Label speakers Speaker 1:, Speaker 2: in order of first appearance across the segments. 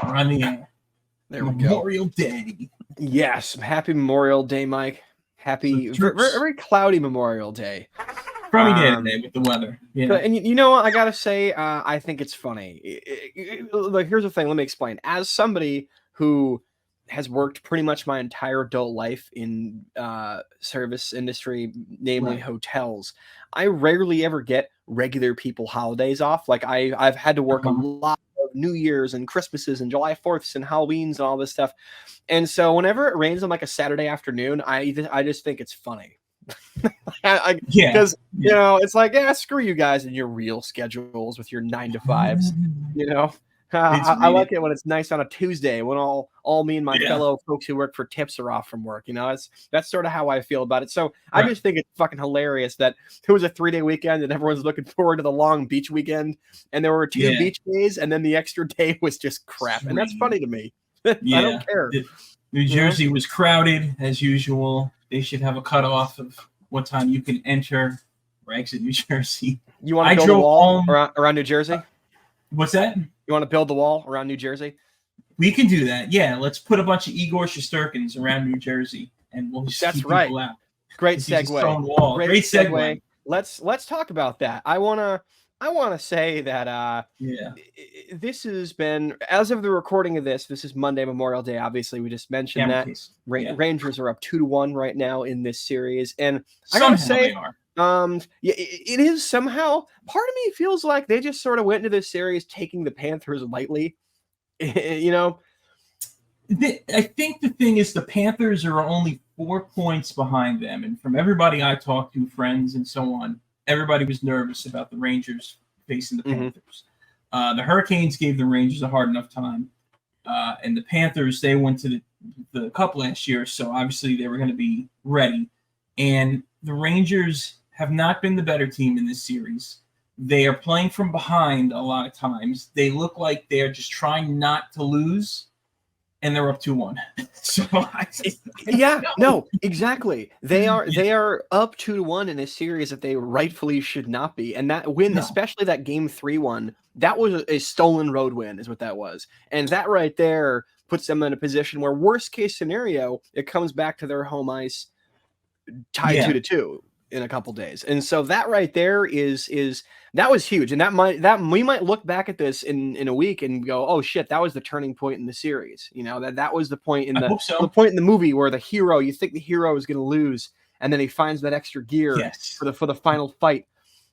Speaker 1: We're on the air.
Speaker 2: There we go.
Speaker 1: Memorial Day.
Speaker 2: Yes, happy Memorial Day, Mike. Happy, very cloudy Memorial Day.
Speaker 1: Probably day today with the weather. Yeah.
Speaker 2: And you know what? I gotta say, I think it's funny. Like, here's the thing. Let me explain. As somebody who has worked pretty much my entire adult life in service industry, namely hotels, I rarely ever get regular people holidays off. Like I've had to work a lot of New Year's and Christmases and July 4ths and Halloweens and all this stuff. And so whenever it rains on like a Saturday afternoon, I just think it's funny. Because you know, it's like, screw you guys and your real schedules with your 9 to 5s. You know, I like it when it's nice on a Tuesday when all me and my fellow folks who work for tips are off from work. You know, that's sort of how I feel about it. So I just think it's fucking hilarious that it was a 3-day weekend and everyone's looking forward to the long beach weekend, and there were 2 beach days, and then the extra day was just crap, and that's funny to me. I don't care.
Speaker 1: New Jersey was crowded as usual. They should have a cutoff of what time you can enter or exit New Jersey.
Speaker 2: You want to build a wall around New Jersey?
Speaker 1: What's that?
Speaker 2: You want to build the wall around New Jersey?
Speaker 1: We can do that. Yeah, let's put a bunch of Igor Shesterkins around New Jersey, and we'll just keep people out.
Speaker 2: Great segue.
Speaker 1: Great segue.
Speaker 2: Let's talk about that. I wanna say that this has been, as of the recording of this is Monday, Memorial Day. Obviously, we just mentioned that Rangers are up 2-1 right now in this series, and I gotta say, it is somehow, part of me feels like they just sort of went into this series taking the Panthers lightly. You know,
Speaker 1: I think the thing is the Panthers are only 4 points behind them, and from everybody I talked to, friends and so on, everybody was nervous about the Rangers facing the Panthers. The Hurricanes gave the Rangers a hard enough time, and the Panthers, they went to the Cup last year, so obviously they were going to be ready. And the Rangers have not been the better team in this series. They are playing from behind a lot of times. They look like they're just trying not to lose, and they're up 2-1.
Speaker 2: No, exactly. They are up 2-1 in a series that they rightfully should not be. And that win, especially that game 3-1, that was a stolen road win, is what that was. And that right there puts them in a position where, worst case scenario, it comes back to their home ice tied 2-2 in a couple days. And so that right there is that was huge. And that we might look back at this in a week and go, oh shit, that was the turning point in the series. You know, that was the point in the point in the movie where the hero, you think the hero is going to lose, and then he finds that extra gear for the final fight,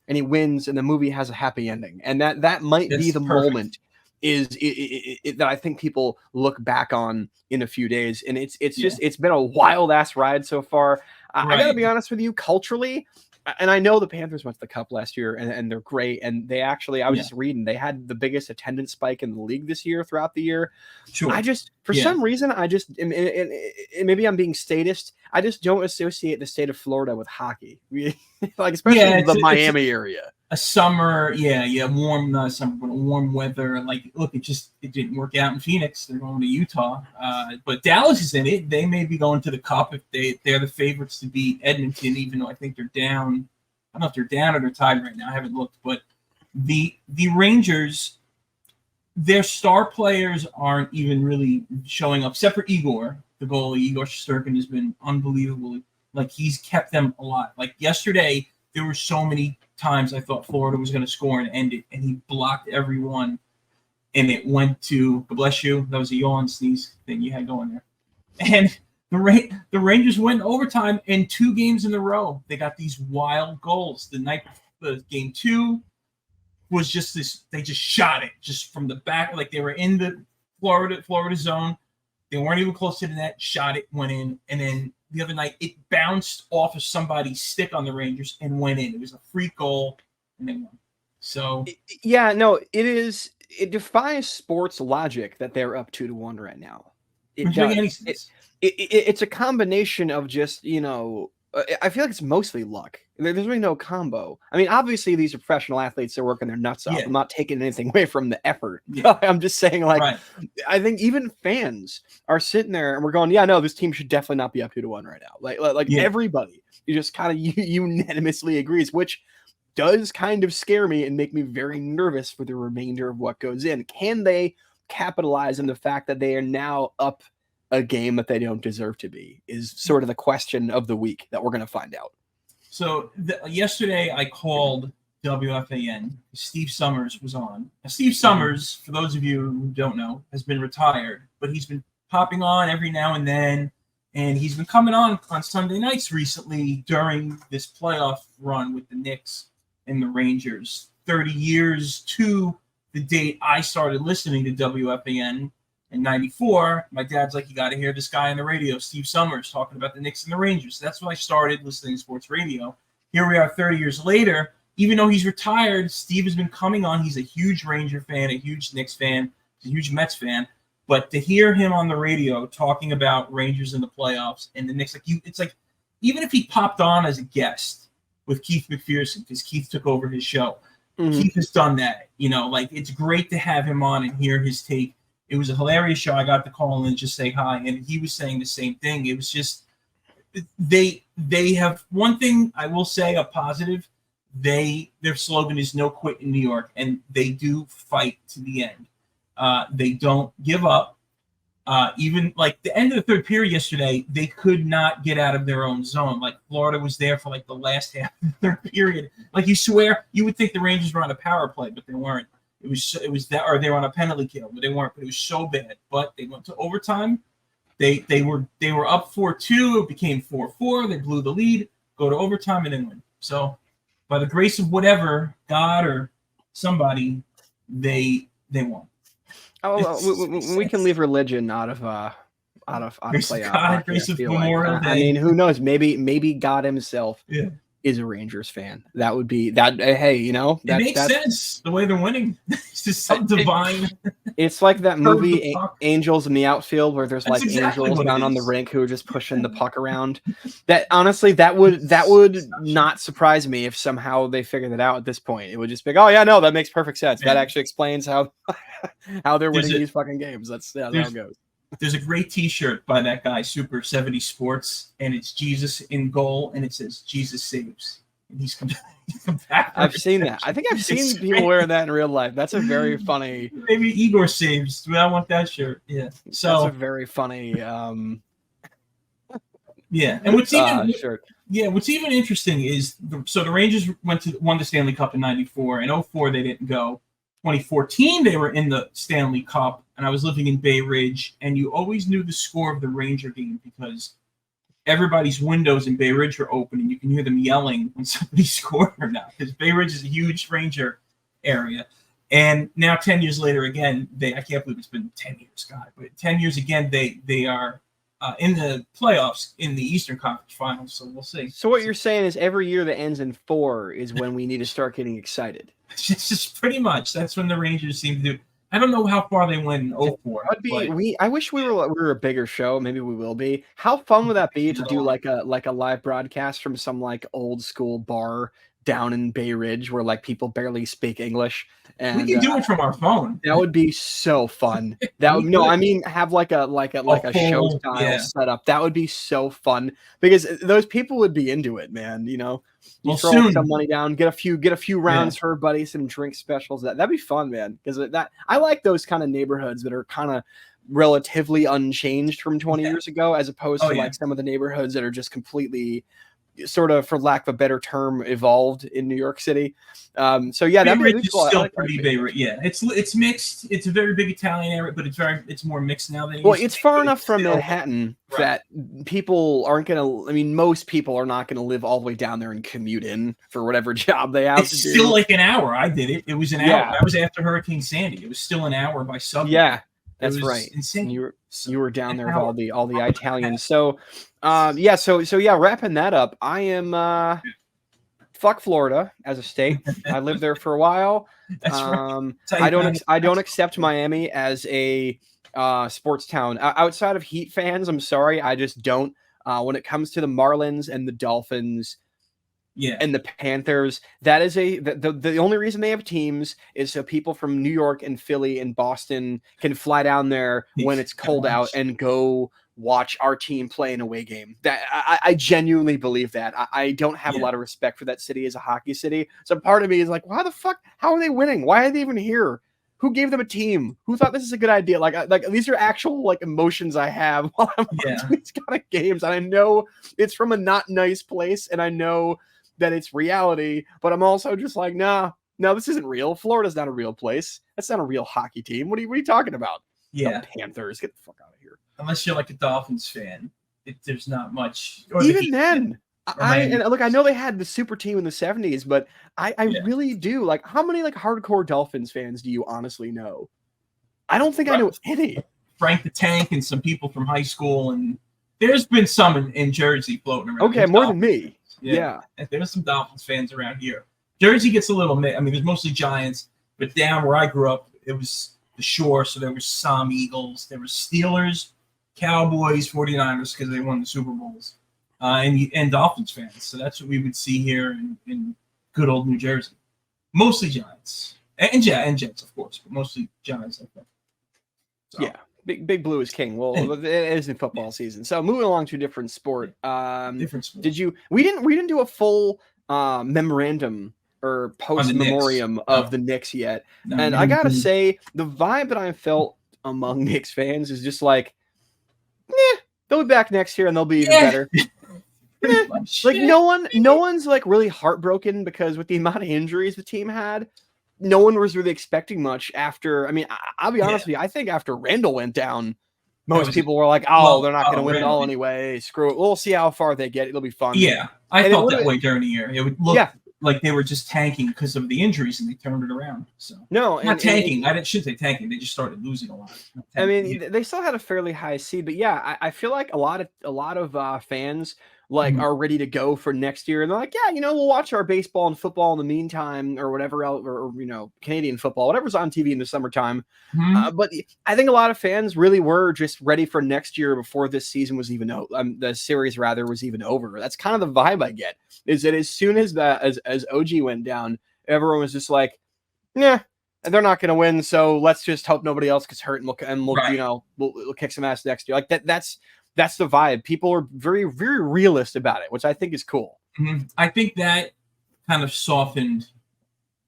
Speaker 2: and he wins, and the movie has a happy ending. And that might be the moment that I think people look back on in a few days. And it's just, it's been a wild ass ride so far. I gotta be honest with you, culturally, and I know the Panthers went to the Cup last year, and they're great. And they actually, I was just reading, they had the biggest attendance spike in the league this year throughout the year.
Speaker 1: Sure.
Speaker 2: I just, for some reason, and maybe I'm being statist, I just don't associate the state of Florida with hockey. Like, especially the Miami area.
Speaker 1: A summer, warm summer, but warm weather. Like, look, it didn't work out in Phoenix. They're going to Utah, but Dallas is in it. They may be going to the Cup if they're the favorites to beat Edmonton, even though I think they're down. I don't know if they're down or they're tied right now. I haven't looked, but the Rangers, their star players aren't even really showing up, except for Igor, the goalie. Igor Shesterkin has been unbelievable. Like, he's kept them alive. Like, yesterday, there were so many times I thought Florida was going to score and end it, and he blocked every one, and it went to, bless you, that was a yawn sneeze thing you had going there. And the Rangers went overtime, and 2 games in a row, they got these wild goals. The game 2 was just this, they just shot it just from the back, like they were in the Florida zone. They weren't even close to the net, shot it, went in, and then the other night, it bounced off of somebody's stick on the Rangers and went in. It was a free goal, and they won. So,
Speaker 2: it defies sports logic that they're up 2-1 right now. It's a combination of just, you know, I feel like it's mostly luck. There's really no combo. I mean, obviously, these are professional athletes. They're working their nuts off. I'm not taking anything away from the effort. I'm just saying, like, I think even fans are sitting there and we're going, this team should definitely not be up 2-1 right now. Like everybody, you just kind of unanimously agrees, which does kind of scare me and make me very nervous for the remainder of what goes in. Can they capitalize on the fact that they are now up a game that they don't deserve to be is sort of the question of the week that we're going to find out.
Speaker 1: So yesterday I called WFAN. Steve Summers was on. Now, Steve Summers, for those of you who don't know, has been retired, but he's been popping on every now and then, and he's been coming on Sunday nights recently during this playoff run with the Knicks and the Rangers. 30 years to the date I started listening to WFAN in 94. My dad's like, you got to hear this guy on the radio, Steve Summers, talking about the Knicks and the Rangers. That's when I started listening to sports radio. Here we are 30 years later. Even though he's retired, Steve has been coming on. He's a huge Ranger fan, a huge Knicks fan, a huge Mets fan. But to hear him on the radio talking about Rangers in the playoffs and the Knicks, it's like even if he popped on as a guest with Keith McPherson, because Keith took over his show, Keith has done that. It's great to have him on and hear his take. It was a hilarious show. I got to call in and just say hi, and he was saying the same thing. It was just they have one thing I will say, a positive. Their slogan is "No quit in New York," and they do fight to the end. They don't give up. Even like the end of the third period yesterday, they could not get out of their own zone. Like Florida was there for like the last half of the third period. Like you swear, you would think the Rangers were on a power play, but they weren't. It was that, or they were on a penalty kill, but they weren't. But it was so bad. But they went to overtime. They were up 4-2. It became 4-4. They blew the lead. Go to overtime and then win. So by the grace of whatever, God or somebody, they won.
Speaker 2: Oh, we can leave religion out of play.
Speaker 1: God, grace of Memorial Day.
Speaker 2: I mean, who knows? Maybe God himself is a Rangers fan. That would be that. Hey,
Speaker 1: it makes sense the way they're winning. It's just so divine.
Speaker 2: It's like that movie Angels in the Outfield, where there's
Speaker 1: That's exactly
Speaker 2: angels down on the rink who are just pushing the puck around. That honestly, that would not surprise me if somehow they figured it out at this point. It would just be like, oh yeah, no, that makes perfect sense. That actually explains how they're winning these fucking games. That's how it goes.
Speaker 1: There's a great T-shirt by that guy, Super 70 Sports, and it's Jesus in goal, and it says Jesus saves. And he's come back.
Speaker 2: I've seen that. I think I've seen people wearing that in real life. That's a very funny.
Speaker 1: Maybe Igor saves. I want that shirt. Yeah. So
Speaker 2: that's a very funny.
Speaker 1: Yeah, and what's even interesting is the Rangers won the Stanley Cup in '94. In 04 they didn't go. 2014 they were in the Stanley Cup, and I was living in Bay Ridge, and you always knew the score of the Ranger game because everybody's windows in Bay Ridge are open, and you can hear them yelling when somebody scored or not, because Bay Ridge is a huge Ranger area. And now 10 years later, again, I can't believe it's been 10 years, God, but 10 years again, they are in the playoffs in the Eastern Conference Finals, so we'll see.
Speaker 2: So what you're saying is every year that ends in 4 is when we need to start getting excited.
Speaker 1: It's just pretty much that's when the Rangers seem to do. I don't know how far they went in 04.
Speaker 2: I wish we were a bigger show. Maybe we will be. How fun would that be to do like a live broadcast from some like old school bar down in Bay Ridge where like people barely speak English? And
Speaker 1: we can do it from our phone.
Speaker 2: That would be so fun. Have like a show style setup. That would be so fun because those people would be into it, man. You throw some money down, get a few rounds for everybody, some drink specials. That'd be fun, man. Because I like those kind of neighborhoods that are kind of relatively unchanged from 20 years ago, as opposed to like some of the neighborhoods that are just completely sort of, for lack of a better term, evolved in New York City. So yeah, that'd be really cool.
Speaker 1: Still pretty big. Yeah, it's mixed. It's a very big Italian area, but it's more mixed now than
Speaker 2: it's far enough from Manhattan that people aren't gonna. I mean, most people are not gonna live all the way down there and commute in for whatever job they have to do.
Speaker 1: It's still like an hour. I did it. It was an hour. That was after Hurricane Sandy. It was still an hour by subway.
Speaker 2: Yeah, that's right. Insane. You were down there with all the Italians. So. Wrapping that up, I am fuck Florida as a state. I lived there for a while.
Speaker 1: That's right.
Speaker 2: I don't accept Miami as a sports town. Outside of Heat fans, I'm sorry, I just don't. When it comes to the Marlins and the Dolphins, and the Panthers, that is the only reason they have teams is so people from New York and Philly and Boston can fly down there when it's cold out and go watch our team play an away game. That I genuinely believe that. I don't have a lot of respect for that city as a hockey city. So part of me is like, why the fuck? How are they winning? Why are they even here? Who gave them a team? Who thought this is a good idea? Like these are actual like emotions I have while I'm watching these kind of games. And I know it's from a not nice place, and I know that it's reality, but I'm also just like, no, this isn't real. Florida's not a real place. That's not a real hockey team. What are you talking about?
Speaker 1: Yeah.
Speaker 2: The Panthers, get the fuck out of here.
Speaker 1: Unless you're like a Dolphins fan, there's not much.
Speaker 2: Even then, I know they had the super team in the 70s, but I really do. Like, how many like hardcore Dolphins fans do you honestly know? I don't think I know any.
Speaker 1: Frank the Tank and some people from high school, and there's been some in Jersey floating around.
Speaker 2: Okay, more than me. Yeah.
Speaker 1: There's some Dolphins fans around here. Jersey gets a little mixed. I mean, there's mostly Giants, but down where I grew up, it was the shore, so there were some Eagles, there were Steelers, Cowboys, 49ers because they won the Super Bowls, and Dolphins fans. So that's what we would see here in good old New Jersey. Mostly Giants and Jets, of course, but mostly Giants, I think. So.
Speaker 2: Yeah, Big Blue is king. Well, it isn't football season. So moving along to a different sport.
Speaker 1: Different sport.
Speaker 2: We didn't do a full memorandum or post memoriam of the Knicks yet. No, and I gotta say, the vibe that I felt among Knicks fans is just like, they'll be back next year and they'll be even better. Like no one's like really heartbroken because with the amount of injuries the team had, no one was really expecting much after. I mean, I'll be honest with you. I think after Randall went down, most people were like, they're not going to win it all anyway. Screw it. We'll see how far they get. It'll be fun.
Speaker 1: Yeah, I felt that way during the year. It would look like they were just tanking because of the injuries, and they turned it around. So not tanking. I shouldn't say tanking. They just started losing a lot.
Speaker 2: I mean, they still had a fairly high seed, but I feel like a lot of fans are ready to go for next year, and they're like, we'll watch our baseball and football in the meantime, or whatever else, or Canadian football, whatever's on TV in the summertime. But I think a lot of fans really were just ready for next year before this season was even the series rather was even over. That's kind of the vibe I get. Is that as soon as as OG went down, everyone was just like, they're not going to win, so let's just hope nobody else gets hurt, and we'll kick some ass next year. Like that's the vibe. People are very, very realist about it, which I think is cool.
Speaker 1: I think that kind of softened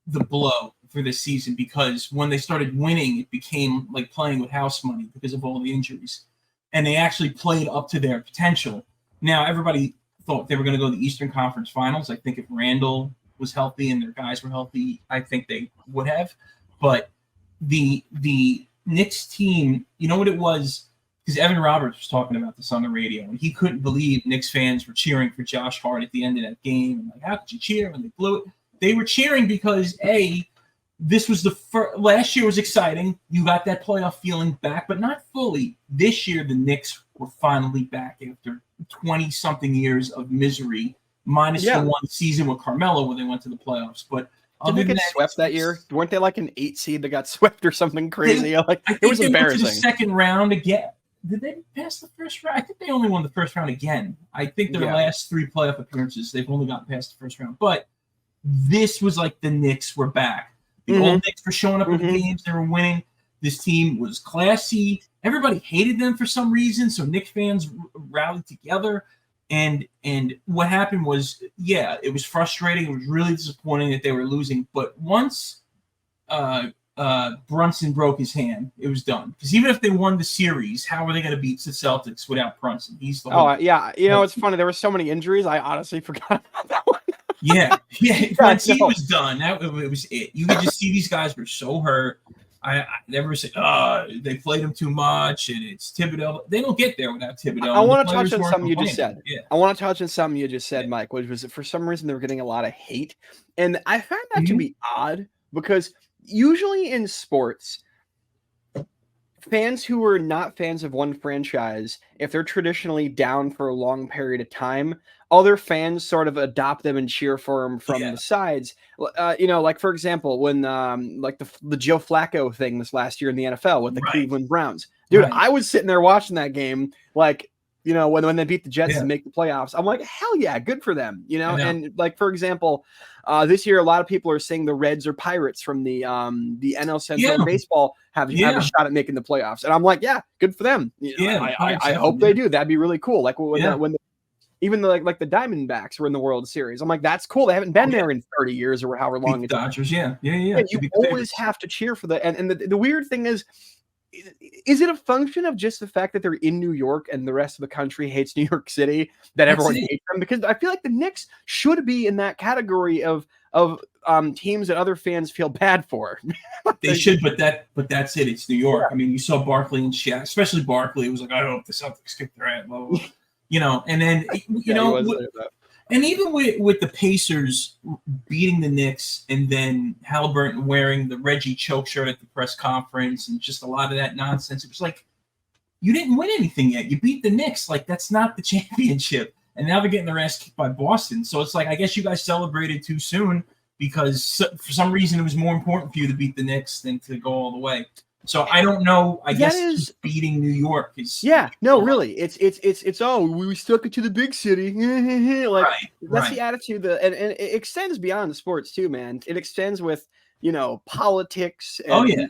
Speaker 1: the blow for this season because when they started winning, it became like playing with house money because of all the injuries. And they actually played up to their potential. Now, everybody thought they were going to go to the Eastern Conference Finals. I think if Randall was healthy and their guys were healthy, I think they would have. But the Knicks team, you know what it was? Because Evan Roberts was talking about this on the radio, and he couldn't believe Knicks fans were cheering for Josh Hart at the end of that game. And like, how could you cheer when they blew it? They were cheering because, this was the first. Last year was exciting. You got that playoff feeling back, but not fully. This year, the Knicks were finally back after 20-something years of misery, minus the one season with Carmelo when they went to the playoffs. But
Speaker 2: did they get swept that year? Weren't they like an 8 seed that got swept or something crazy? It was embarrassing. Went to the
Speaker 1: second round again. Did they pass the first round? I think they only won the first round again. I think their last 3 playoff appearances, they've only gotten past the first round. But this was like the Knicks were back. The old Knicks were showing up in the games. They were winning. This team was classy. Everybody hated them for some reason, so Knicks fans rallied together. And what happened was, it was frustrating. It was really disappointing that they were losing. But once Brunson broke his hand, it was done. Because even if they won the series, how were they going to beat the Celtics without Brunson? He's the whole.
Speaker 2: It's funny. There were so many injuries. I honestly forgot about that one.
Speaker 1: Once he was done, it was it. You could just see these guys were so hurt. I never said, they played him too much, and it's Thibodeau. They don't get there without Thibodeau.
Speaker 2: I want to touch on something you just said. Yeah. I want to touch on something you just said, Mike, which was that for some reason they were getting a lot of hate. And I found that to be odd because usually in sports, fans who are not fans of one franchise, if they're traditionally down for a long period of time, other fans sort of adopt them and cheer for them from the sides. Like for example, when like the Joe Flacco thing this last year in the NFL with the Cleveland Browns. Dude, I was sitting there watching that game, like, when they beat the Jets and make the playoffs. I'm like, hell yeah, good for them. And like, for example, this year, a lot of people are saying the Reds or Pirates from the NL Central baseball have a shot at making the playoffs. And I'm like, good for them. I hope they do. That'd be really cool. Like when even the like the Diamondbacks were in the World Series. I'm like, that's cool. They haven't been there in 30 years or however long.
Speaker 1: The Dodgers, yeah.
Speaker 2: You always have to cheer for the and the weird thing is it a function of just the fact that they're in New York and the rest of the country hates New York City that everyone hates them? Because I feel like the Knicks should be in that category of teams that other fans feel bad for.
Speaker 1: They should, but that's it. It's New York. Yeah. I mean, you saw Barkley and Shaq, especially Barkley. It was like, I hope the Celtics kick their ass, blah, blah, blah. You know, and then and even with the Pacers beating the Knicks and then Halliburton wearing the Reggie choke shirt at the press conference and just a lot of that nonsense, it was like, you didn't win anything yet. You beat the Knicks. Like, that's not the championship. And now they're getting their ass kicked by Boston. So it's like, I guess you guys celebrated too soon because for some reason it was more important for you to beat the Knicks than to go all the way. So I don't know. I guess beating New York is
Speaker 2: really. It's we stuck it to the big city. Like that's the attitude and it extends beyond the sports too, man. It extends with politics and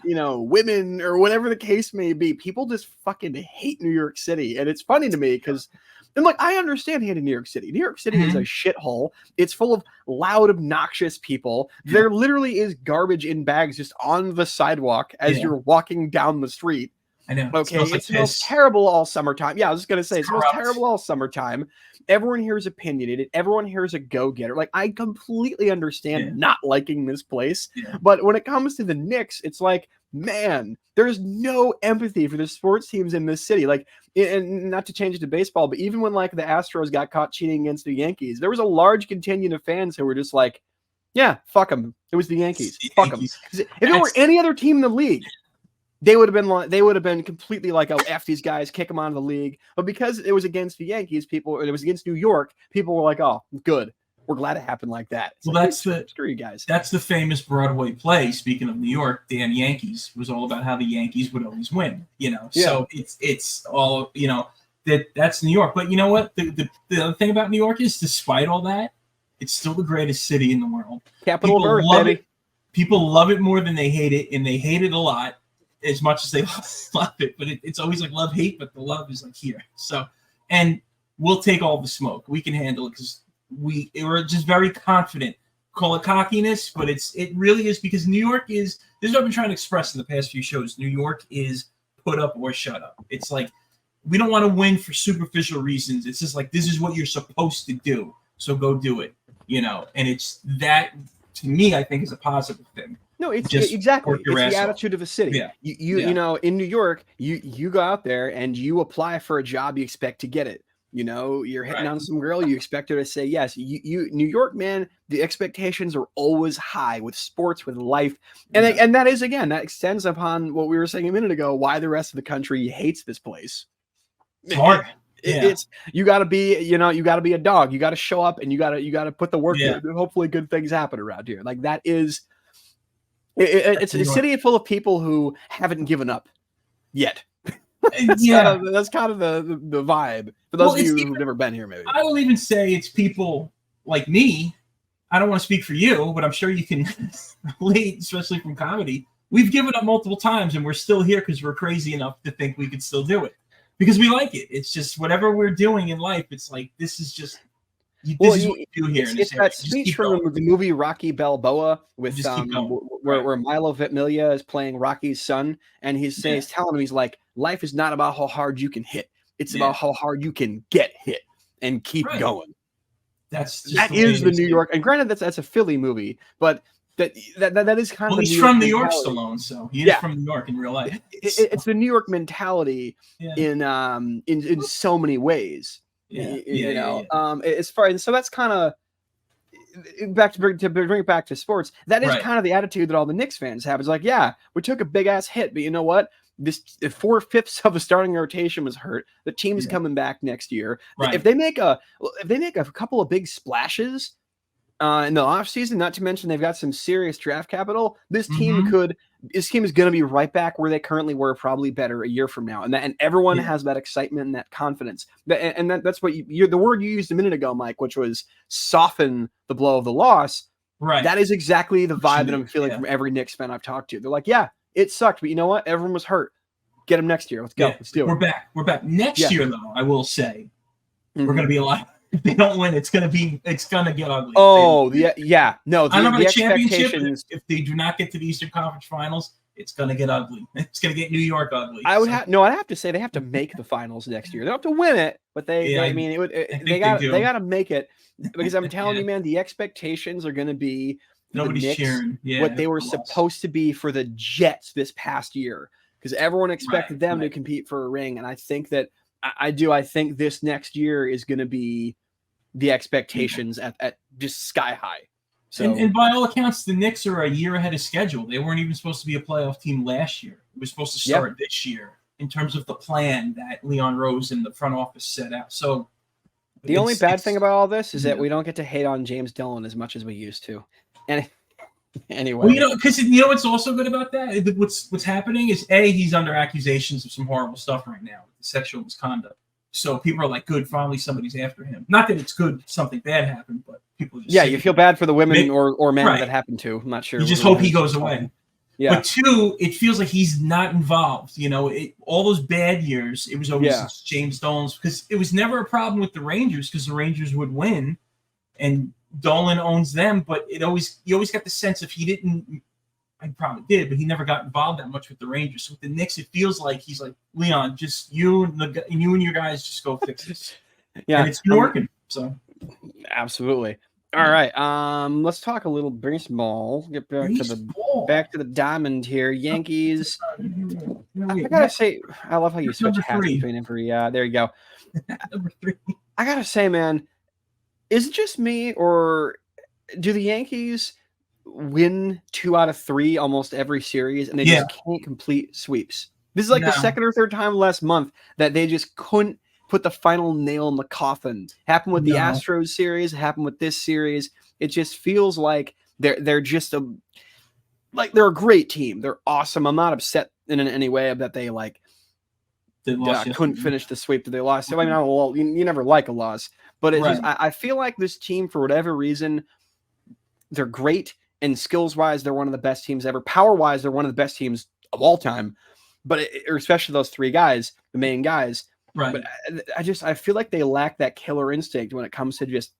Speaker 2: women or whatever the case may be. People just fucking hate New York City, and it's funny to me because. And like, I understand hating New York City. New York City is a shithole. It's full of loud, obnoxious people. There literally is garbage in bags just on the sidewalk as you're walking down the street.
Speaker 1: I know.
Speaker 2: Okay, it smells terrible all summertime. Yeah, I was just going to say, it smells terrible all summertime. Everyone here is opinionated. Everyone here is a go-getter. Like, I completely understand not liking this place. Yeah. But when it comes to the Knicks, it's like, man, there's no empathy for the sports teams in this city. Like, and not to change it to baseball, but even when like the Astros got caught cheating against the Yankees, there was a large contingent of fans who were just like, yeah, fuck them. It was the Yankees. Fuck them. If it were any other team in the league, they would have been completely like, oh, F these guys, kick them out of the league. But because it was against the Yankees, it was against New York, people were like, oh, good. We're glad it happened like that. It's
Speaker 1: well,
Speaker 2: like,
Speaker 1: screw
Speaker 2: you guys.
Speaker 1: That's the famous Broadway play. Speaking of New York, Damn Yankees was all about how the Yankees would always win. So it's all that's New York. But you know what? The other thing about New York is, despite all that, it's still the greatest city in the world.
Speaker 2: Capital of Earth, baby.
Speaker 1: People love it more than they hate it, and they hate it a lot as much as they love it. But it's always like love hate, but the love is like here. So, and we'll take all the smoke. We can handle it because. We're just very confident. Call it cockiness, but it really is because New York is. This is what I've been trying to express in the past few shows. New York is put up or shut up. It's like we don't want to win for superficial reasons. It's just like this is what you're supposed to do, so go do it. And it's that to me, I think, is a positive thing.
Speaker 2: No, it's exactly. It's the attitude of a city. Yeah. You know, in New York, you go out there and you apply for a job, you expect to get it. You're hitting on some girl, you expect her to say yes. You New York, man, the expectations are always high with sports, with life. And that is, again, that extends upon what we were saying a minute ago, why the rest of the country hates this place.
Speaker 1: It's hard.
Speaker 2: It's you got to be, you got to be a dog. You got to show up and you got to put the work in. Hopefully good things happen around here. Like that is it's a city full of people who haven't given up yet. That's kind of the vibe for those of you who've never been here. Maybe
Speaker 1: I will even say it's people like me. I don't want to speak for you, but I'm sure you can relate, especially from comedy. We've given up multiple times, and we're still here because we're crazy enough to think we could still do it because we like it. It's just whatever we're doing in life. It's like this is just. This is what you do here.
Speaker 2: It's that speech from the movie Rocky Balboa with where Milo Ventimiglia is playing Rocky's son, and he's telling him, he's like, life is not about how hard you can hit; it's about how hard you can get hit and keep going. That is the New York, and granted, that's a Philly movie, but that is kind of.
Speaker 1: Well, he's from New York, Stallone, so he is from New York in real life.
Speaker 2: It's the New York mentality in so many ways. As far as so that's kind of to bring it back to sports. That is kind of the attitude that all the Knicks fans have. It's like, we took a big ass hit, but you know what? This 4/5 of the starting rotation was hurt. The team's coming back next year. If they make a couple of big splashes in the offseason, not to mention they've got some serious draft capital, this team is going to be right back where they currently were, probably better a year from now. And everyone has that excitement and that confidence. And that's what the word you used a minute ago, Mike, which was soften the blow of the loss.
Speaker 1: Right.
Speaker 2: That is exactly the vibe that I'm feeling from every Knicks fan I've talked to. They're like, it sucked, but you know what? Everyone was hurt. Get them next year. Let's go. Let's do it.
Speaker 1: We're back. Next year, though, I will say, we're going to be a lot if they don't win, it's gonna get ugly.
Speaker 2: Oh, yeah. No,
Speaker 1: I don't know
Speaker 2: the
Speaker 1: about a championship.
Speaker 2: expectations.
Speaker 1: If they do not get to the Eastern Conference Finals, it's gonna get ugly. It's gonna get New York ugly.
Speaker 2: I'd have to say they have to make the finals next year. They don't have to win it, but they they got to make it, because I'm telling you, man, the expectations are going to be
Speaker 1: nobody's
Speaker 2: Knicks,
Speaker 1: cheering.
Speaker 2: what they were supposed to be for the Jets this past year, because everyone expected them to compete for a ring, and I think that I think this next year is going to be the expectations at just sky high. So,
Speaker 1: and by all accounts, the Knicks are a year ahead of schedule. They weren't even supposed to be a playoff team last year. It was supposed to start this year in terms of the plan that Leon Rose and the front office set out. So
Speaker 2: the only bad thing about all this is that we don't get to hate on James Dillon as much as we used to. And anyway,
Speaker 1: well, because what's also good about that? What's happening is he's under accusations of some horrible stuff right now, sexual misconduct. So people are like, good, finally somebody's after him. Not that it's good something bad happened, but people just
Speaker 2: you feel bad for the women or men that happened to. I'm not sure.
Speaker 1: You just hope he goes away.
Speaker 2: Yeah.
Speaker 1: But two, it feels like he's not involved. All those bad years, it was always James Dolan's, because it was never a problem with the Rangers because the Rangers would win, and Dolan owns them. But you always got the sense if he didn't. I probably did, but he never got involved that much with the Rangers. So with the Knicks, it feels like he's like, Leon, just you and your guys just go fix this. And it's been working. So
Speaker 2: absolutely. All right. Let's talk a little baseball. Get back to the diamond here. Yankees. I gotta say, I love how you switch hats between every. There you go.
Speaker 1: Number 3.
Speaker 2: I gotta say, man, is it just me, or do the Yankees win 2 out of 3 almost every series, and they just can't complete sweeps? This is like the second or third time last month that they just couldn't put the final nail in the coffin. Happened with the Astros series, happened with this series. It just feels like they're just they're a great team. They're awesome. I'm not upset in any way that they couldn't finish the sweep that they lost. So I mean, you never like a loss, but it's just, I feel like this team, for whatever reason, they're great. And skills-wise, they're one of the best teams ever. Power-wise, they're one of the best teams of all time. But especially those 3 guys, the main guys.
Speaker 1: Right.
Speaker 2: But I feel like they lack that killer instinct when it comes to just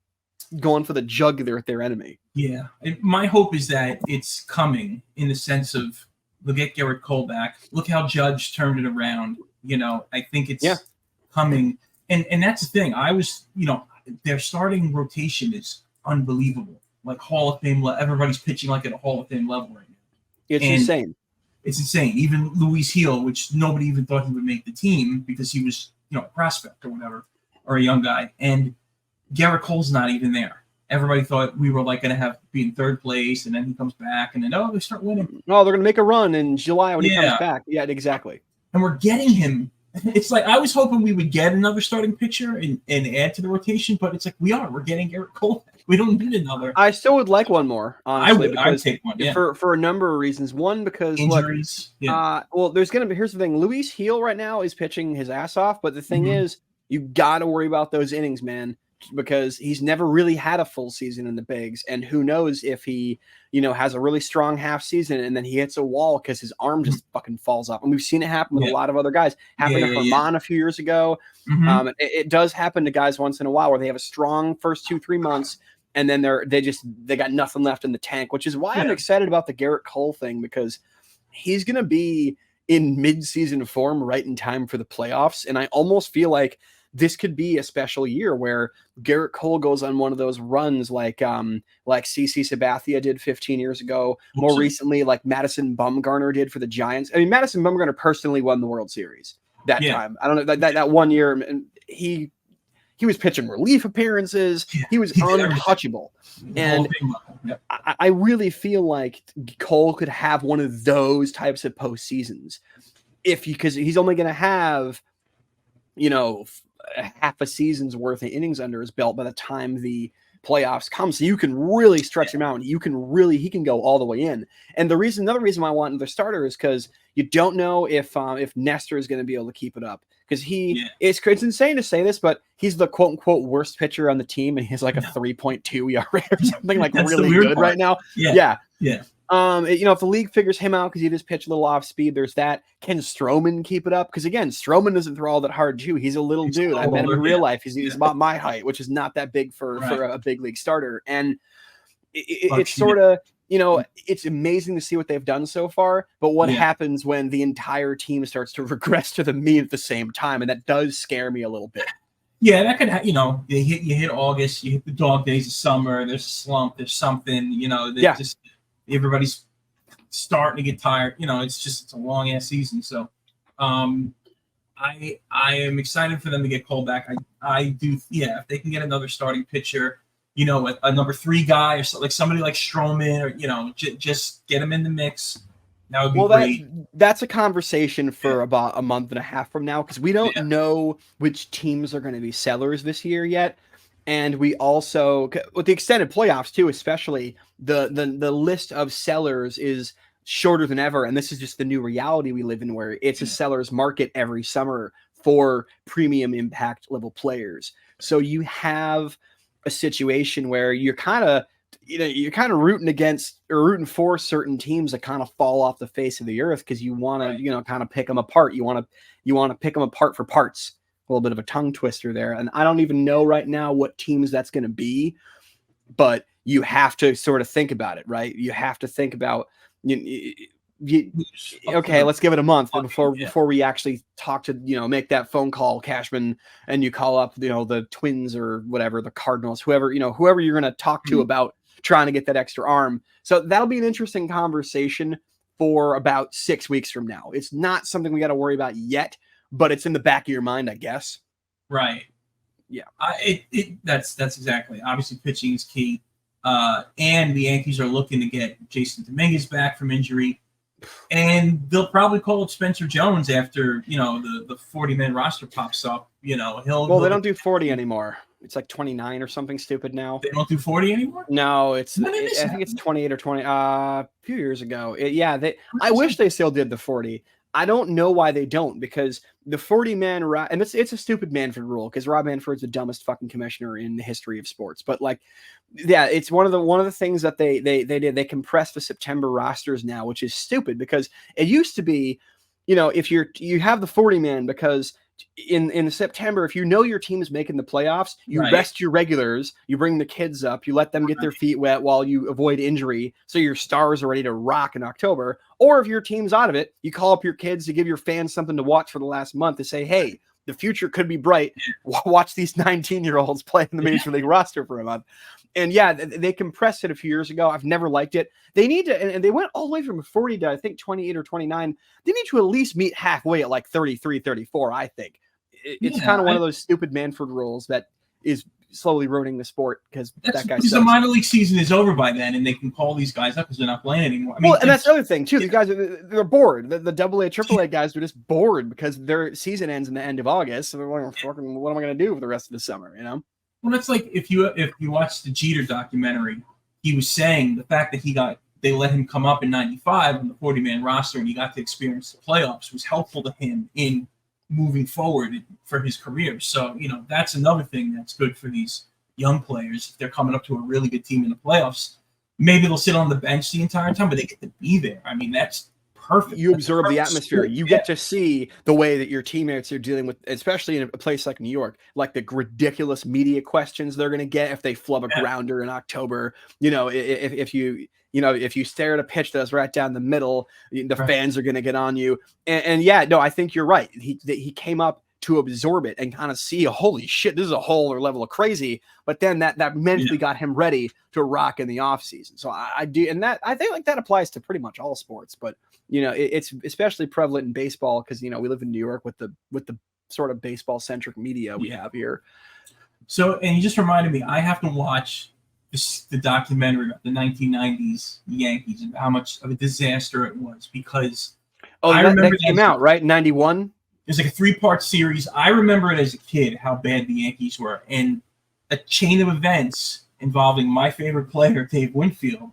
Speaker 2: going for the jugular at their enemy.
Speaker 1: Yeah. And my hope is that it's coming in the sense of, look at Garrett Cole back. Look how Judge turned it around. I think it's coming. And that's the thing. Their starting rotation is unbelievable. Like Hall of Fame level. Everybody's pitching like at a Hall of Fame level right now.
Speaker 2: It's insane.
Speaker 1: It's insane. Even Luis Gil, which nobody even thought he would make the team because he was, a prospect or whatever, or a young guy. And Garrett Cole's not even there. Everybody thought we were going to be in 3rd place, and then he comes back, and then they start winning.
Speaker 2: Oh, they're going to make a run in July when he comes back. Yeah, exactly.
Speaker 1: And we're getting him. It's like I was hoping we would get another starting pitcher and add to the rotation, but it's like we're getting Garrett Cole. We don't need another.
Speaker 2: I still would like one more, honestly.
Speaker 1: I would take one,
Speaker 2: for a number of reasons. One, because
Speaker 1: injuries.
Speaker 2: Here's the thing. Luis Gil right now is pitching his ass off, but the thing is, you got to worry about those innings, man, because he's never really had a full season in the bigs, and who knows if he, has a really strong half season and then he hits a wall because his arm just fucking falls off. And we've seen it happen with a lot of other guys. Happened to Herman a few years ago. It does happen to guys once in a while where they have a strong first 2-3 months, and then they got nothing left in the tank, which is why I'm excited about the Garrett Cole thing, because he's going to be in mid-season form right in time for the playoffs. And I almost feel like this could be a special year where Garrett Cole goes on one of those runs like CC Sabathia did 15 years ago. More recently, like Madison Bumgarner did for the Giants. I mean, Madison Bumgarner personally won the World Series that time. I don't know that 1 year, and he was pitching relief appearances. He was untouchable. And I really feel like Cole could have one of those types of postseasons because he's only going to have, half a season's worth of innings under his belt by the time the playoffs come. So you can really stretch him out. He can go all the way in. And another reason why I want another starter is because you don't know if Nestor is going to be able to keep it up. Because it's insane to say this, but he's the quote unquote worst pitcher on the team, and he's like a 3.2 ERA or something like really good right now. Yeah. If the league figures him out because he just pitched a little off speed, there's that. Can Stroman keep it up? Because again, Stroman doesn't throw all that hard too. He's a little dude. I met him in real life. He's about my height, which is not that big for a big league starter. And it's sort of, it's amazing to see what they've done so far. But what happens when the entire team starts to regress to the mean at the same time? And that does scare me a little bit.
Speaker 1: Yeah, that could, you hit August, you hit the dog days of summer. There's a slump. There's something, just everybody's starting to get tired. It's a long ass season. So, I am excited for them to get called back. I do. Yeah, if they can get another starting pitcher, a number 3 guy or like somebody like Stroman, or just get him in the mix. That would be great.
Speaker 2: That's a conversation for about a month and a half from now, because we don't know which teams are going to be sellers this year yet. And we also, with the extended playoffs too, especially the list of sellers is shorter than ever. And this is just the new reality we live in, where it's a seller's market every summer for premium impact level players. So you have a situation where you're kind of rooting against or rooting for certain teams that kind of fall off the face of the earth, because you want to, kind of pick them apart. You want to pick them apart for parts. A little bit of a tongue twister there. And I don't even know right now what teams that's going to be, but you have to sort of think about it, right? You have to think about, okay, let's give it a month before we actually talk to, make that phone call, Cashman, and you call up, the Twins or whatever, the Cardinals, whoever you're going to talk to about trying to get that extra arm. So that'll be an interesting conversation for about 6 weeks from now. It's not something we got to worry about yet, but it's in the back of your mind, I guess.
Speaker 1: Right.
Speaker 2: Yeah.
Speaker 1: That's exactly. Obviously, pitching is key. And the Yankees are looking to get Jason Dominguez back from injury. And they'll probably call up Spencer Jones after, the 40-man roster pops up. They
Speaker 2: don't do 40 anymore. It's like 29 or something stupid now.
Speaker 1: They don't do 40 anymore?
Speaker 2: No, I think it's 28 or 20. A few years ago. I wish they still did the 40. I don't know why they don't, because the 40-man and it's a stupid Manfred rule, because Rob Manfred's the dumbest fucking commissioner in the history of sports. But it's one of the things that they did. They compressed the September rosters now, which is stupid, because it used to be, if you have the 40-man, because in September, if your team is making the playoffs, you rest your regulars, you bring the kids up, you let them get their feet wet while you avoid injury, so your stars are ready to rock in October. Or if your team's out of it, you call up your kids to give your fans something to watch for the last month, to say, hey, the future could be bright. Watch these 19-year-olds play in the Major League roster for a month. And they compressed it a few years ago. I've never liked it. They need to, and they went all the way from 40 to, I think, 28 or 29. They need to at least meet halfway at like 33, 34, I think. It's kind of one of those stupid Manfred rules that is slowly ruining the sport, because that guy sucks.
Speaker 1: The minor league season is over by then, and they can call these guys up because they're not playing anymore.
Speaker 2: And that's the other thing too. These guys they're bored. The AA, AAA guys are just bored because their season ends in the end of August. So they're like, what am I going to do for the rest of the summer?
Speaker 1: Well, that's like if you watch the Jeter documentary, he was saying the fact that they let him come up in '95 on the 40-man roster, and he got to experience the playoffs, was helpful to him in moving forward for his career. So, that's another thing that's good for these young players. If they're coming up to a really good team in the playoffs, maybe they'll sit on the bench the entire time, but they get to be there. I mean, that's perfect.
Speaker 2: You absorb the atmosphere. You get to see the way that your teammates are dealing with, especially in a place like New York, like the ridiculous media questions they're going to get if they flub a grounder in October. If you stare at a pitch that's right down the middle, the fans are going to get on you. I think you're right. He came up to absorb it and kind of see, holy shit, this is a whole other level of crazy. But then that mentally got him ready to rock in the off season. So I do, and that I think like that applies to pretty much all sports. But it's especially prevalent in baseball, because we live in New York with the sort of baseball centric media we have here.
Speaker 1: So, and you just reminded me, I have to watch the documentary about the 1990s Yankees and how much of a disaster it was, because
Speaker 2: I remember that came out right in 91.
Speaker 1: It's like a 3-part series. I remember it as a kid, how bad the Yankees were, and a chain of events involving my favorite player, Dave Winfield,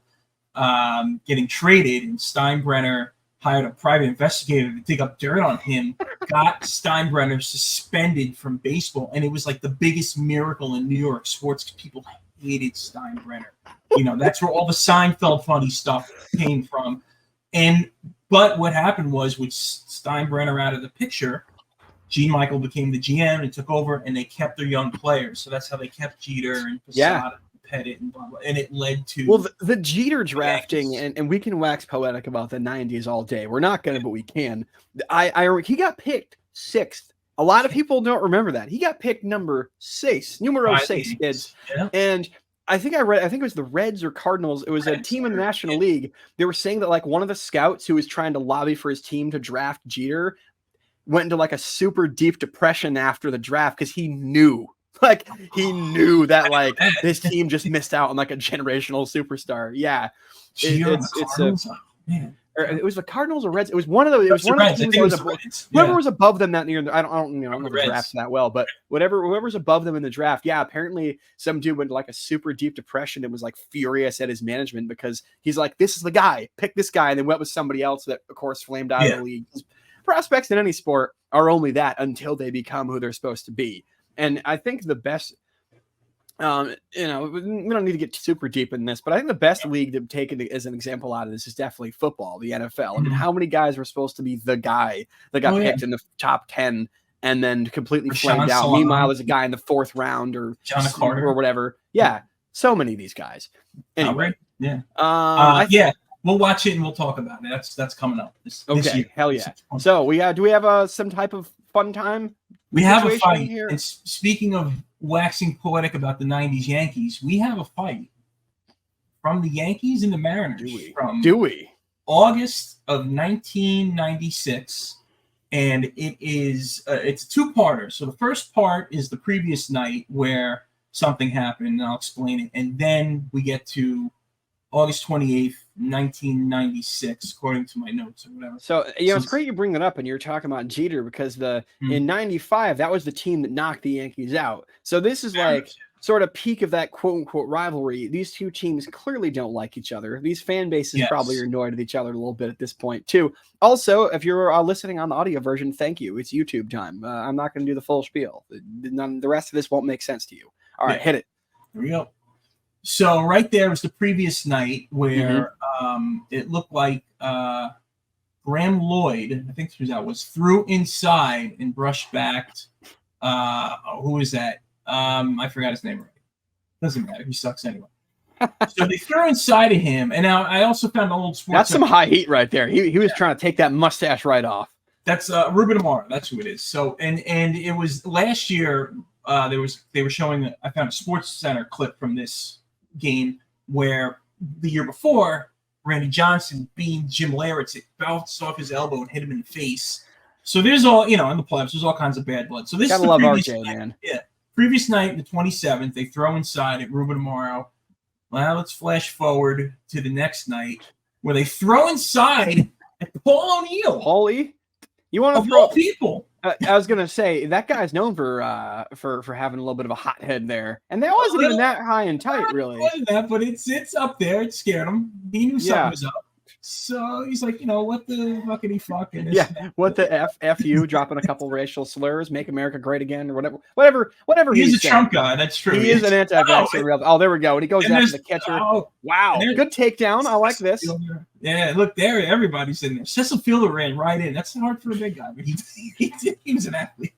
Speaker 1: getting traded, and Steinbrenner hired a private investigator to dig up dirt on him, got Steinbrenner suspended from baseball, and it was like the biggest miracle in New York sports. People hated Steinbrenner. That's where all the Seinfeld funny stuff came from. But what happened was, with Steinbrenner out of the picture, Gene Michael became the GM and took over, and they kept their young players. So that's how they kept Jeter and Posada and Pettit and blah, blah. And it led to...
Speaker 2: Well, the Jeter drafting, and we can wax poetic about the 90s all day. We're not going to, but we can. He got picked 6th. A lot of people don't remember that. He got picked numero 6, kids.
Speaker 1: Yeah.
Speaker 2: And I think it was the Reds or Cardinals. It was a team in the National League. They were saying that like one of the scouts who was trying to lobby for his team to draft Jeter went into like a super deep depression after the draft because he knew that like his team just missed out on like a generational superstar. Yeah, it was the Cardinals or Reds. It was one of those. It was one of those teams. Whoever was above them that year. I don't know the drafts that well, but whoever's above them in the draft. Yeah, apparently some dude went to like a super deep depression and was like furious at his management because he's like, "This is the guy. Pick this guy," and then went with somebody else that, of course, flamed out of the league. Prospects in any sport are only that until they become who they're supposed to be. And I think the best, we don't need to get super deep in this, but I think the best league to take as an example out of this is definitely football, the NFL. I mean, how many guys were supposed to be the guy that got picked in the top 10 and then completely flamed out? Meanwhile, there's a guy in the 4th round or
Speaker 1: John Carter
Speaker 2: or whatever. Yeah, so many of these guys. Anyway,
Speaker 1: we'll watch it and we'll talk about it. That's coming up. This year.
Speaker 2: Hell yeah. So do we have some type of fun time?
Speaker 1: We have a fight here. And speaking of waxing poetic about the 90s Yankees, we have a fight from the Yankees and the Mariners.
Speaker 2: Do we?
Speaker 1: August of 1996, and it's a two-parter. So the first part is the previous night where something happened, and I'll explain it, and then we get to August 28th, 1996, according to my notes or whatever.
Speaker 2: So, it's great you bring that up, and you're talking about Jeter because in 95, that was the team that knocked the Yankees out. So this is like sort of peak of that quote-unquote rivalry. These two teams clearly don't like each other. These fan bases probably are annoyed at each other a little bit at this point, too. Also, if you're listening on the audio version, thank you. It's YouTube time. I'm not going to do the full spiel. The rest of this won't make sense to you. All right, hit it.
Speaker 1: Here we go. So right there was the previous night where it looked like Graham Lloyd, I think was threw inside and brushed back. Who is that? I forgot his name already. Doesn't matter. He sucks anyway. So they threw inside of him. And now I also found an old sports.
Speaker 2: That's some high heat right there. He was trying to take that mustache right off.
Speaker 1: That's Ruben Amaro. That's who it is. So and it was last year. They were showing. I found a Sports Center clip from this game where the year before Randy Johnson beat Jim Leyritz. It bounced off his elbow and hit him in the face. So there's all in the playoffs. There's all kinds of bad blood. So this
Speaker 2: gotta
Speaker 1: is the
Speaker 2: love
Speaker 1: previous
Speaker 2: RJ,
Speaker 1: night.
Speaker 2: man.
Speaker 1: Yeah, previous night, the 27th, they throw inside at Ruben Amaro. Well, let's flash forward to the next night where they throw inside at Paul O'Neill.
Speaker 2: Paulie, you want to
Speaker 1: throw people?
Speaker 2: I was gonna say that guy's known for having a little bit of a hothead there, and that wasn't even that high and tight, really.
Speaker 1: That, but it's up there. It scared him. He knew something was up. So he's like, what the fuckity fuck? And
Speaker 2: what the f you? Dropping a couple racial slurs, make America great again, or whatever.
Speaker 1: He's a Trump guy. That's true.
Speaker 2: He is an anti-vaxxer. Oh, there we go. And he goes after the catcher. Wow, good takedown. I like this.
Speaker 1: Yeah, look there. Everybody's in there. Cecil Fielder ran right in. That's hard for a big guy, but he was an athlete.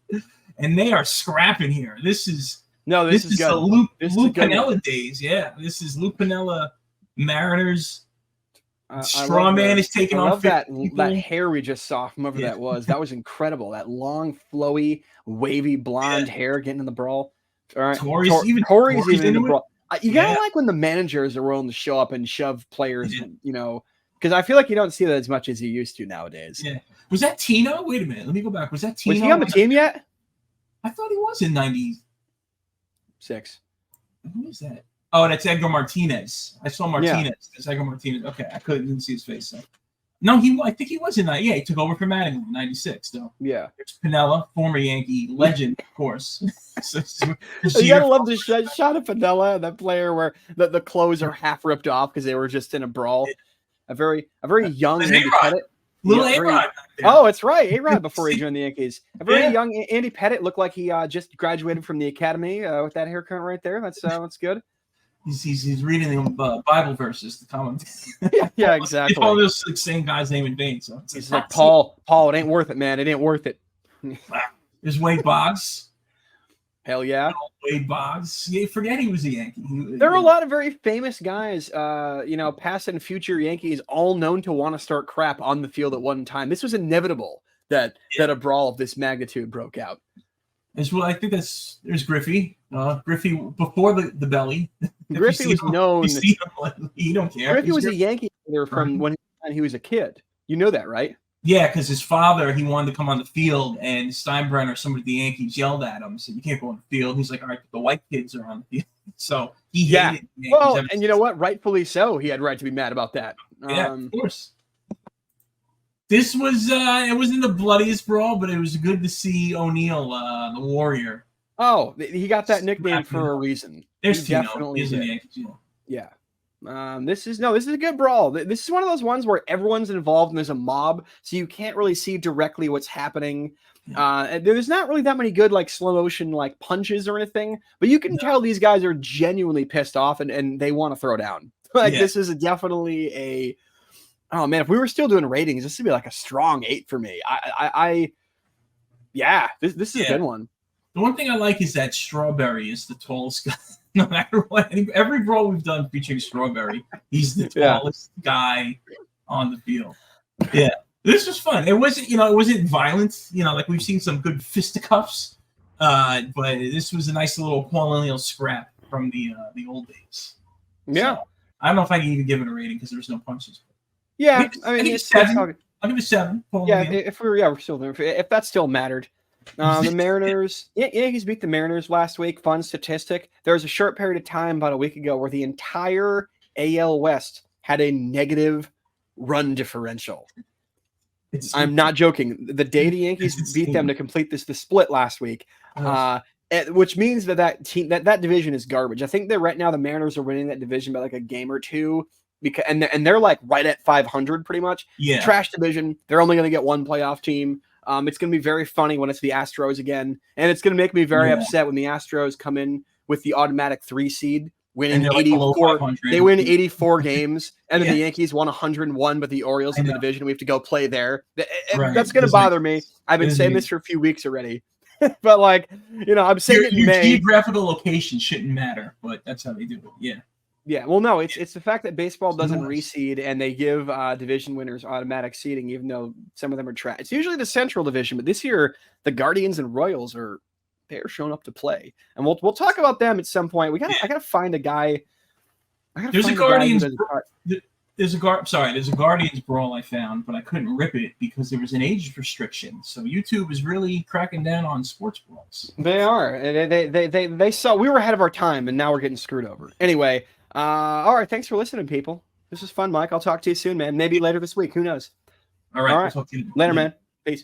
Speaker 1: And they are scrapping here. This is
Speaker 2: good.
Speaker 1: Lou Piniella days. Yeah, this is Lou Piniella Mariners. Strawman is taking off.
Speaker 2: That hair we just saw from whoever that was. That was incredible. That long, flowy, wavy blonde hair getting in the brawl. All right, Torrey's even in the brawl. You gotta like when the managers are willing to show up and shove players, because I feel like you don't see that as much as you used to nowadays.
Speaker 1: Yeah. Was that Tino? Wait a minute. Let me go back. Was that Tino?
Speaker 2: Was he on the team yet?
Speaker 1: I thought he was in
Speaker 2: 96.
Speaker 1: Who is that? Oh, that's Edgar Martinez. I saw Martinez. That's Edgar Martinez. Okay, I didn't see his face. So. No, I think he was in that. Yeah, he took over for Mattingly in 96, though.
Speaker 2: Yeah.
Speaker 1: There's Piniella, former Yankee legend, of course.
Speaker 2: You gotta love the shot of Piniella, that player where the clothes are half ripped off because they were just in a brawl. A very young Andy Pettit.
Speaker 1: Little A-Rod.
Speaker 2: Oh, it's right. A-Rod before he joined the Yankees. A very young Andy Pettit looked like he just graduated from the academy with that haircut right there. That's good.
Speaker 1: He's reading the Bible verses to comment.
Speaker 2: Yeah, exactly.
Speaker 1: All those like, saying God's name in vain. So
Speaker 2: it's like Paul, it ain't worth it, man. It ain't worth it.
Speaker 1: There's Wade Boggs.
Speaker 2: Hell yeah.
Speaker 1: Wade Boggs. Yeah, forget he was a Yankee.
Speaker 2: There are a lot of very famous guys, past and future Yankees, all known to want to start crap on the field at one time. This was inevitable that a brawl of this magnitude broke out.
Speaker 1: As well, I think there's Griffey. Griffey before the belly.
Speaker 2: Griffey was known.
Speaker 1: You don't care.
Speaker 2: Griffey was a Yankee from when he was a kid. You know that, right?
Speaker 1: Yeah, because his father, he wanted to come on the field, and Steinbrenner, somebody at the Yankees, yelled at him, said, "You can't go on the field." He's like, "All right, the white kids are on the field." So he hated the Yankees.
Speaker 2: Well, and you know what? Rightfully so. He had right to be mad about that.
Speaker 1: Yeah, of course. This was it wasn't the bloodiest brawl, but it was good to see O'Neal, the Warrior.
Speaker 2: Oh, he got that nickname for a reason.
Speaker 1: There's definitely in the Yankees.
Speaker 2: Yeah. This is a good brawl. This is one of those ones where everyone's involved and there's a mob, so you can't really see directly what's happening. There's not really that many good like slow motion like punches or anything, but you can tell these guys are genuinely pissed off and they want to throw down. This is definitely a oh man, if we were still doing ratings, this would be like a strong 8 for me. This is a good one.
Speaker 1: The one thing I like is that Strawberry is the tallest guy. No matter what, every brawl we've done featuring Strawberry, he's the tallest guy on the field. Yeah, this was fun. It wasn't violent. Like we've seen some good fisticuffs, but this was a nice little Paul O'Neal scrap from the old days.
Speaker 2: Yeah,
Speaker 1: so, I don't know if I can even give it a rating because there was no punches.
Speaker 2: Yeah, I mean,
Speaker 1: it's 7. I'll give it 7.
Speaker 2: We're still there. If that still mattered. The Mariners, Yankees beat the Mariners last week. Fun statistic. There was a short period of time about a week ago where the entire AL West had a negative run differential. I'm not joking. The day the Yankees beat them to complete the split last week, which means that team that division is garbage. I think that right now the Mariners are winning that division by like a game or two. Because they're like right at 500 pretty much. Yeah. Trash division. They're only going to get one playoff team. It's going to be very funny when it's the Astros again. And it's going to make me very upset when the Astros come in with the automatic 3 seed, winning 84. They win 84 games. And then the Yankees won 101, but the Orioles in the division, we have to go play there. That's going to bother me. I've been saying this for a few weeks already. But I'm saying it in May.
Speaker 1: Geographical location shouldn't matter, but that's how they do it. Yeah.
Speaker 2: Yeah, well, no, it's the fact that baseball doesn't reseed and they give division winners automatic seeding, even though some of them are trash. It's usually the Central Division, but this year the Guardians and Royals they're showing up to play, and we'll talk about them at some point. I gotta find a guy.
Speaker 1: There's a Guardians. There's a Guardians brawl I found, but I couldn't rip it because there was an age restriction. So YouTube is really cracking down on sports brawls.
Speaker 2: They are. They saw we were ahead of our time, and now we're getting screwed over. Anyway. All right. Thanks for listening, people. This was fun, Mike. I'll talk to you soon, man. Maybe later this week. Who knows?
Speaker 1: All right. We'll talk to you
Speaker 2: later, man. Peace.